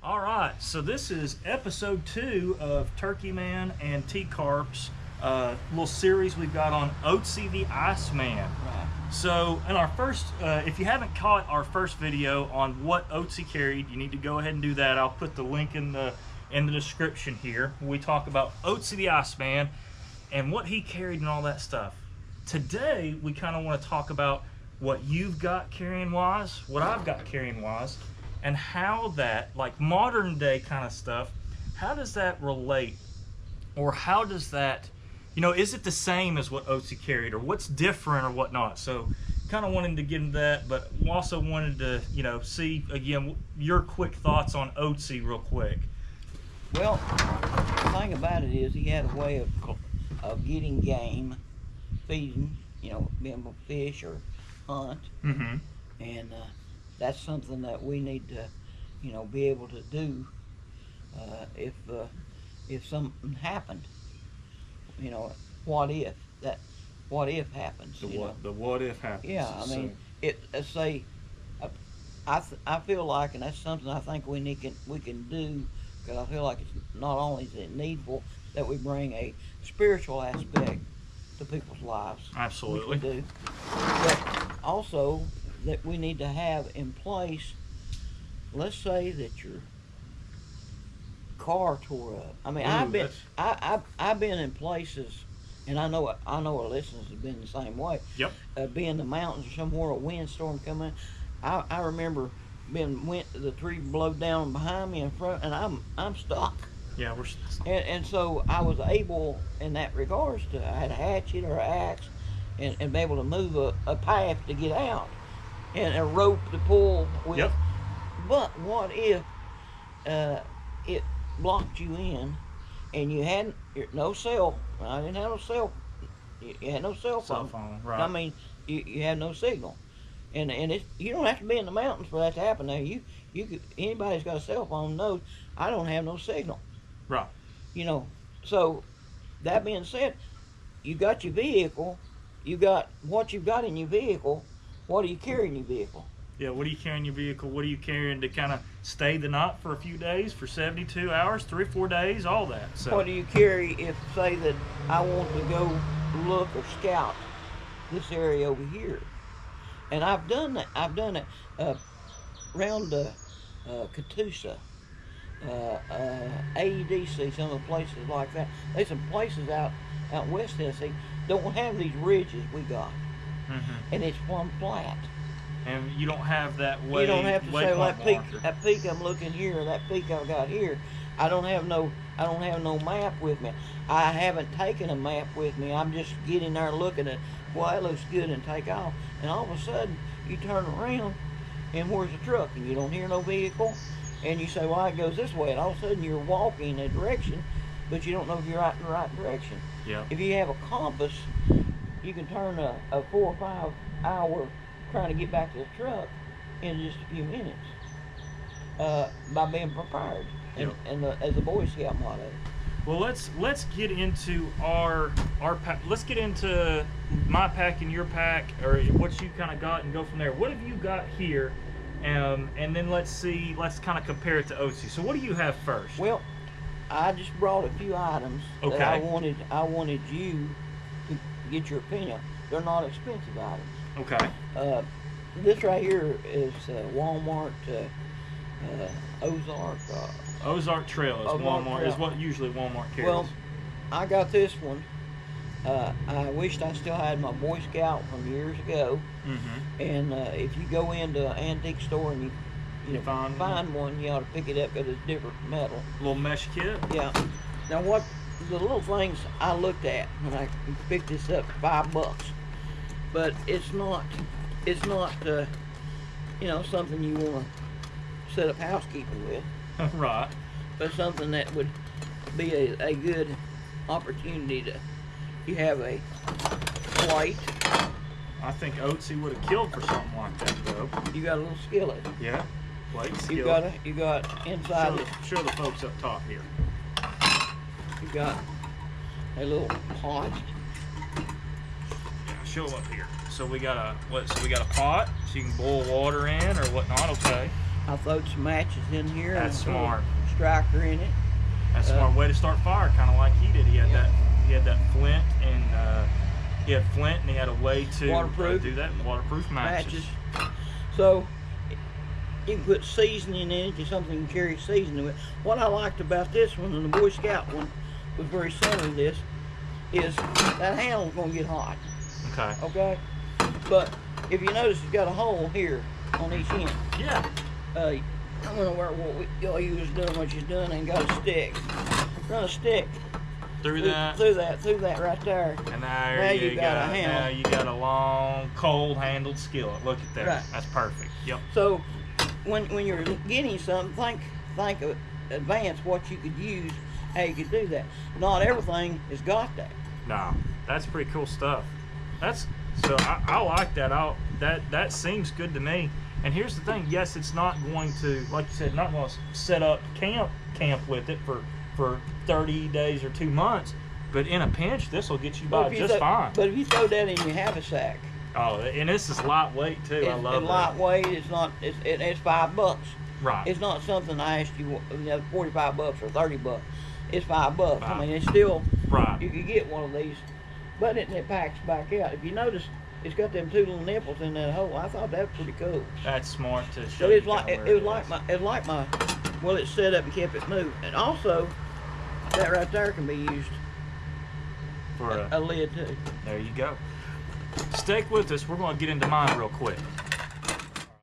All right, so this is episode 2 of Turkey Man and T-Carp's little series we've got on Ötzi the Iceman. Right. So in our first, if you haven't caught our first video on what Ötzi carried, you need to go ahead and do that. I'll put the link in the description here. We talk about Ötzi the Iceman and what he carried and all that stuff. Today, we kind of want to talk about what you've got carrying wise, what I've got carrying wise, and how that, like modern day kind of stuff, how does that relate? Or how does that, you know, is it the same as what Ötzi carried, or what's different or whatnot? So kind of wanted to get into that, but also wanted to, you know, see again your quick thoughts on Ötzi real quick. Well, the thing about it is he had a way of getting game, feeding, you know, being able to fish or hunt. Mm-hmm. And that's something that we need to, you know, be able to do if something happened. You know, what if happens? The what if happens. Yeah, I mean, I feel like, and that's something I think we can do, because I feel like it's not only is it needful that we bring a spiritual aspect to people's lives. Absolutely. Which we do, but also that we need to have in place. Let's say that your car tore up. I mean, I've been in places, and I know our listeners have been the same way. Yep. Be in the mountains or somewhere, a windstorm coming. I remember the tree blowed down behind me in front, and I'm stuck. Yeah, we're. And so I was able, in that regards, I had a hatchet or an axe, and be able to move a path to get out, and a rope to pull with. Yep. But what if it blocked you in, and you had no cell? I didn't have no cell. You had no cell phone. Cell phone, right? I mean, you had no signal, and you don't have to be in the mountains for that to happen. Now you could, anybody that's got a cell phone knows I don't have no signal. Right. You know, so that being said, you got your vehicle, you got what you've got in your vehicle. What do you carry in your vehicle? Yeah, what do you carry in your vehicle? What are you carrying to kind of stay the night for a few days, for 72 hours, 3 or 4 days, all that? So. What do you carry if, say, that I want to go look or scout this area over here? And I've done that. I've done it around Catoosa, AEDC, some of the places like that. There's some places out west Tennessee don't have these ridges we got. Mm-hmm. And it's plumb flat. And you don't have that way. You don't have to say, well, marker. that peak I'm looking here, or that peak I've got here. I don't have no map with me. I haven't taken a map with me. I'm just getting there looking at, well, that looks good, and take off. And all of a sudden, you turn around, and where's the truck? And you don't hear no vehicle. And you say, well, it goes this way. And all of a sudden, you're walking a direction, but you don't know if you're out in the right direction. Yeah. If you have a compass, you can turn a 4 or 5 hour trying to get back to the truck in just a few minutes by being prepared. Yep. And as a Boy Scout motto. Well, let's get into our pack. Let's get into my pack and your pack, or what you kind of got, and go from there. What have you got here? And then let's kind of compare it to Ötzi. So what do you have first? Well, I just brought a few items that I wanted you to get your opinion. They're not expensive items. Okay. This right here is Walmart Ozark. Ozark Trail is Walmart. Trail. Is what usually Walmart carries. Well, I got this one. I wished I still had my Boy Scout from years ago. Mm-hmm. And if you go into an antique store and you find one, you ought to pick it up because it's different metal. Little mesh kit. Yeah. Now what the little things I looked at when I picked this up, $5, but it's not you know, something you want to set up housekeeping with. Right. But something that would be a good opportunity to. You have a plate. I think Ötzi would have killed for something like that, though. You got a little skillet. Yeah. Plate, skillet. You got inside. Show the folks up top here. You got a little pot. Yeah, show up here. So we got a pot, so you can boil water in or whatnot. Okay. I throwed some matches in here. That's and a smart. Striker in it. That's a smart way to start fire, kind of like he did. He had Yeah. he had that flint, and he had flint, and he had a way to Waterproof. do that. Waterproof matches. So you can put seasoning in it, or something you can carry seasoning with. What I liked about this one, and the Boy Scout one was very similar to this, is that handle's gonna get hot. Okay. Okay? But if you notice, it's got a hole here on each end. Yeah. I'm gonna work what you was doing what you're doing, and got a stick. Run a stick Through that. through that right there. And Now there you got a handle. Now you got a long, cold-handled skillet. Look at that. Right. That's perfect. Yep. So when you're getting something, think of advance what you could use, how you could do that. Not everything has got that. No, that's pretty cool stuff. I like that. That seems good to me. And here's the thing. Yes, it's not going to, like you said, not going to set up camp with it for 30 days or 2 months. But in a pinch, this will get you by just fine. But if you throw that in your haversack, oh, and this is lightweight too. I love it's lightweight. It's not. It's $5. Right. It's not something I asked you. $45 or $30. It's $5. Right. I mean, it's still. Right. You could get one of these, but it packs back out. If you notice, it's got them 2 little nipples in that hole. I thought that was pretty cool. That's smart to show. So it's like well, it's set up and kept it moving. And also, that right there can be used for a lid too. There you go. Stick with us. We're going to get into mine real quick.